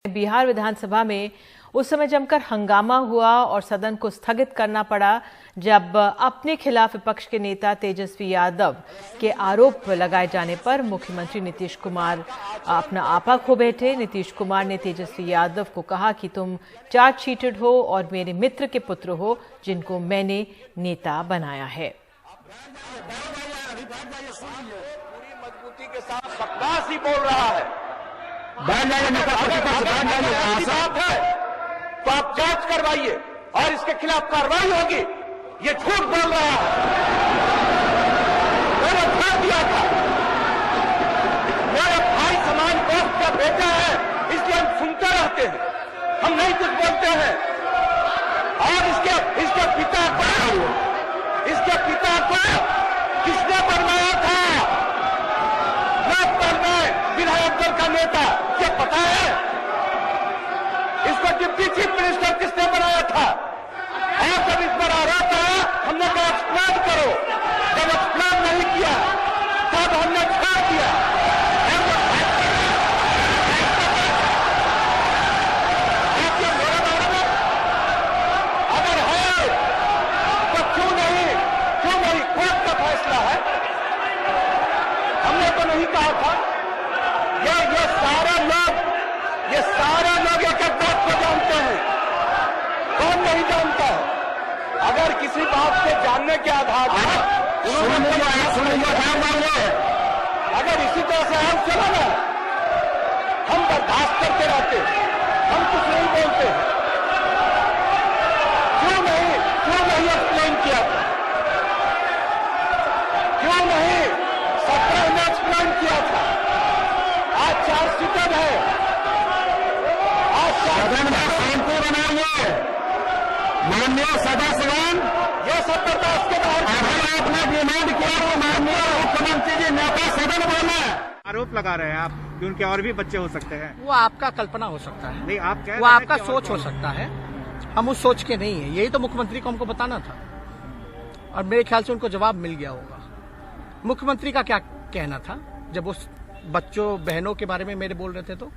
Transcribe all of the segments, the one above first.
बिहार विधानसभा में उस समय जमकर हंगामा हुआ और सदन को स्थगित करना पड़ा जब अपने खिलाफ विपक्ष के नेता तेजस्वी यादव के आरोप लगाए जाने पर मुख्यमंत्री नीतीश कुमार अपना आपा खो बैठे। नीतीश कुमार ने तेजस्वी यादव को कहा कि तुम चार्जशीटेड हो और मेरे मित्र के पुत्र हो जिनको मैंने नेता बनाया है। पूरी मजबूती के साथ बकवास ही बोल रहा है। तो आप जांच करवाइए और इसके खिलाफ कार्रवाई होगी। ये झूठ बोल रहा है। मैंने छोड़ दिया था। मेरे भाई समान दोस्त का बेटा है, इसलिए हम सुनते रहते हैं, हम नहीं कुछ बोलते हैं। और इसके पिता को किसने बनवाया था? लोकपाल में विधायक दल का नेता, ये पता है? इसको डिप्टी चीफ मिनिस्टर किसने बनाया था? और जब इस पर आरोप आया हमने कहा एक्सप्लेन करो। जब एक्सप्लेन नहीं किया तब हमने छोड़ दिया। मेरे बारे में अगर है तो क्यों नहीं कोर्ट का फैसला है। हमने तो नहीं कहा था। ये सारे लोग एक एक बात को जानते हैं। कौन नहीं जानता है? अगर किसी बात के जानने के आधार पर अगर इसी तरह से हम चला ना, हम बर्दाश्त करते रहते हैं, हम कुछ नहीं बोलते हैं। क्यों नहीं एक्सप्लेन किया था? क्यों नहीं 17 में एक्सप्लेन किया था? आज चार्जशीटेड है। माननीय सदाशिवन, ये सब बर्दाश्त के बाहर आपने डिमांड किया वो माननीय मुख्यमंत्री जी नेता सदन बोले। आरोप लगा रहे हैं आप कि उनके और भी बच्चे हो सकते हैं। वो आपका कल्पना हो सकता है, नहीं आप कह वो आपका सोच हो सकता है। हम उस सोच के नहीं है। यही तो मुख्यमंत्री को हमको बताना था और मेरे ख्याल से उनको जवाब मिल गया होगा। मुख्यमंत्री का क्या कहना था जब उस बच्चों बहनों के बारे में मेरे बोल रहे थे? तो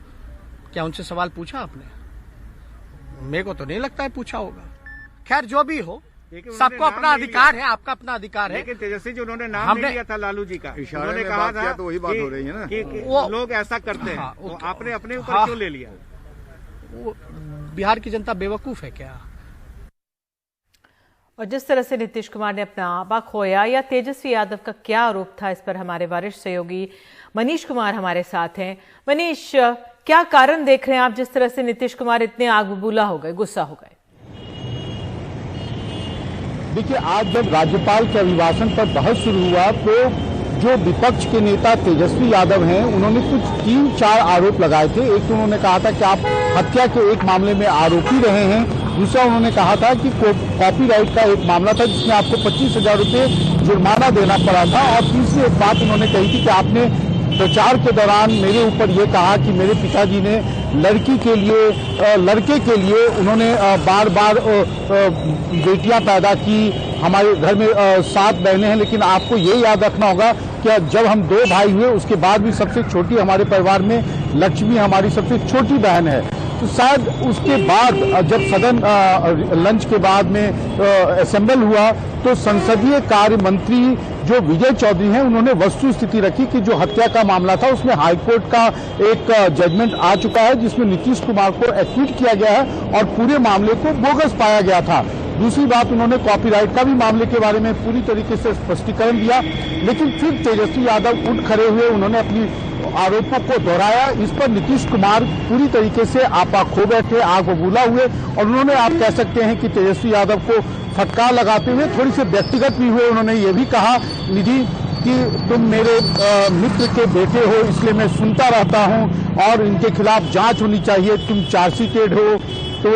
क्या उनसे सवाल पूछा आपने? मेरे को तो नहीं लगता है पूछा होगा। खैर जो भी हो, सबको अपना अधिकार है, आपका अपना अधिकार है। लेकिन तेजस्वी जी उन्होंने नाम नहीं लिया था लालू जी का। उन्होंने कहा था तो वही बात हो रही है ना कि लोग ऐसा करते हैं। हाँ, तो आपने अपने ऊपर क्यों ले लिया? वो बिहार की जनता बेवकूफ है क्या? और जिस तरह से नीतीश कुमार ने अपना आपा खोया या तेजस्वी यादव का क्या आरोप था, इस पर हमारे वरिष्ठ सहयोगी मनीष कुमार हमारे साथ हैं। मनीष, क्या कारण देख रहे हैं आप जिस तरह से नीतीश कुमार इतने आग बबूला हो गए, गुस्सा हो गए? देखिए, आज जब राज्यपाल के अभिभाषण पर बहस शुरू हुआ तो जो विपक्ष के नेता तेजस्वी यादव हैं उन्होंने कुछ 3-4 आरोप लगाए थे। एक तो उन्होंने कहा था कि आप हत्या के एक मामले में आरोपी रहे हैं। दूसरा उन्होंने कहा था कि कॉपीराइट का एक मामला था जिसमें आपको 25,000 रुपये जुर्माना देना पड़ा था। और तीसरी एक बात उन्होंने कही थी कि आपने प्रचार के दौरान मेरे ऊपर ये कहा कि मेरे पिताजी ने लड़के के लिए उन्होंने बार बार बेटियां पैदा की। हमारे घर में 7 बहनें हैं, लेकिन आपको ये याद रखना होगा कि जब हम 2 भाई हुए उसके बाद भी सबसे छोटी हमारे परिवार में लक्ष्मी हमारी सबसे छोटी बहन है। तो शायद उसके बाद जब सदन लंच के बाद में असेंबल हुआ तो संसदीय कार्य मंत्री जो विजय चौधरी हैं उन्होंने वस्तु स्थिति रखी कि जो हत्या का मामला था उसमें हाईकोर्ट का एक जजमेंट आ चुका है जिसमें नीतीश कुमार को एक्विट किया गया है और पूरे मामले को बोगस पाया गया था। दूसरी बात, उन्होंने कॉपीराइट का भी मामले के बारे में पूरी तरीके से स्पष्टीकरण दिया। लेकिन फिर तेजस्वी यादव उठ खड़े हुए, उन्होंने अपनी आरोपों को दोहराया। इस पर नीतीश कुमार पूरी तरीके से आपा खो बैठे, आग बबूला हुए और उन्होंने, आप कह सकते हैं कि तेजस्वी यादव को फटकार लगाते हुए थोड़ी सी व्यक्तिगत भी हुए। उन्होंने ये भी कहा निधि कि तुम मेरे मित्र के बेटे हो, इसलिए मैं सुनता रहता हूं और इनके खिलाफ जांच होनी चाहिए। तुम चार्जशीटेड हो, तो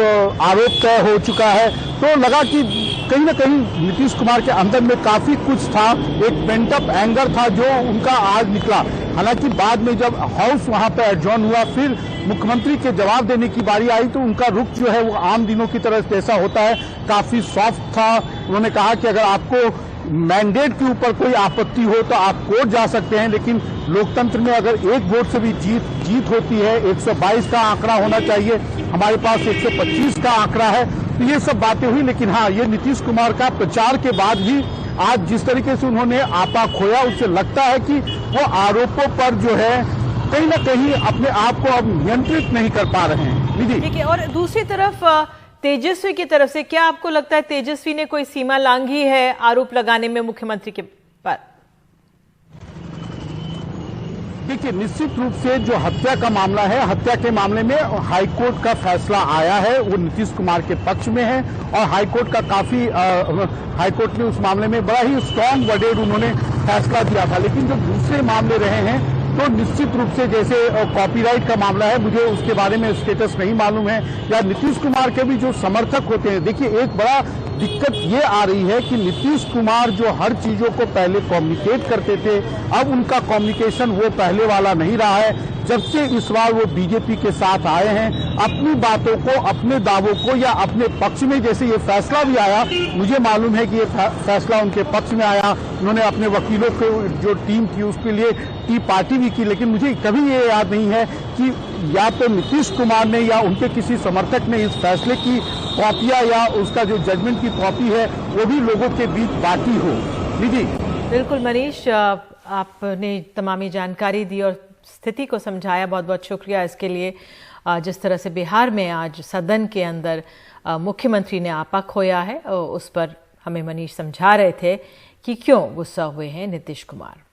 आरोप तय हो चुका है। तो लगा कि कहीं ना कहीं नीतीश कुमार के अंदर में काफी कुछ था, एक पेंटअप एंगर था जो उनका आज निकला। हालांकि बाद में जब हाउस वहां पर एडजॉर्न हुआ, फिर मुख्यमंत्री के जवाब देने की बारी आई तो उनका रुख जो है वो आम दिनों की तरह जैसा होता है, काफी सॉफ्ट था। उन्होंने कहा कि अगर आपको मैंडेट के ऊपर कोई आपत्ति हो तो आप कोर्ट जा सकते हैं, लेकिन लोकतंत्र में अगर एक वोट से भी जीत होती है, 122 का आंकड़ा होना चाहिए, हमारे पास 125 का आंकड़ा है, तो ये सब बातें हुई। लेकिन हाँ, ये नीतीश कुमार का प्रचार के बाद भी आज जिस तरीके से उन्होंने आपा खोया, उससे लगता है कि वो आरोपों पर जो है कहीं ना कहीं अपने आप को अब नियंत्रित नहीं कर पा रहे हैं। निधि, ठीक है, और दूसरी तरफ तेजस्वी की तरफ से क्या आपको लगता है तेजस्वी ने कोई सीमा लांघी है आरोप लगाने में मुख्यमंत्री के पर? देखिए, निश्चित रूप से जो हत्या का मामला है, हत्या के मामले में हाईकोर्ट का फैसला आया है, वो नीतीश कुमार के पक्ष में है और हाईकोर्ट का हाईकोर्ट ने उस मामले में बड़ा ही स्ट्रांग वर्डेड उन्होंने फैसला दिया था। लेकिन जो दूसरे मामले रहे हैं तो निश्चित रूप से जैसे कॉपीराइट का मामला है, मुझे उसके बारे में स्टेटस नहीं मालूम है, या नीतीश कुमार के भी जो समर्थक होते हैं, देखिए एक बड़ा दिक्कत ये आ रही है कि नीतीश कुमार जो हर चीजों को पहले कम्युनिकेट करते थे, अब उनका कम्युनिकेशन वो पहले वाला नहीं रहा है। जब से इस बार वो बीजेपी के साथ आए हैं, अपनी बातों को, अपने दावों को या अपने पक्ष में, जैसे ये फैसला भी आया, मुझे मालूम है कि ये फैसला उनके पक्ष में आया, उन्होंने अपने वकीलों को जो टीम की उसके लिए टी पार्टी भी की, लेकिन मुझे कभी ये याद नहीं है कि या तो नीतीश कुमार ने या उनके किसी समर्थक ने इस फैसले की कॉपियां या उसका जो जजमेंट की कॉपी है वो भी लोगों के बीच बांटी हो। निधि, बिल्कुल मनीष, आपने तमामी जानकारी दी और स्थिति को समझाया, बहुत बहुत शुक्रिया इसके लिए। जिस तरह से बिहार में आज सदन के अंदर मुख्यमंत्री ने आपा खोया है, उस पर हमें मनीष समझा रहे थे कि क्यों गुस्सा हुए हैं नीतीश कुमार।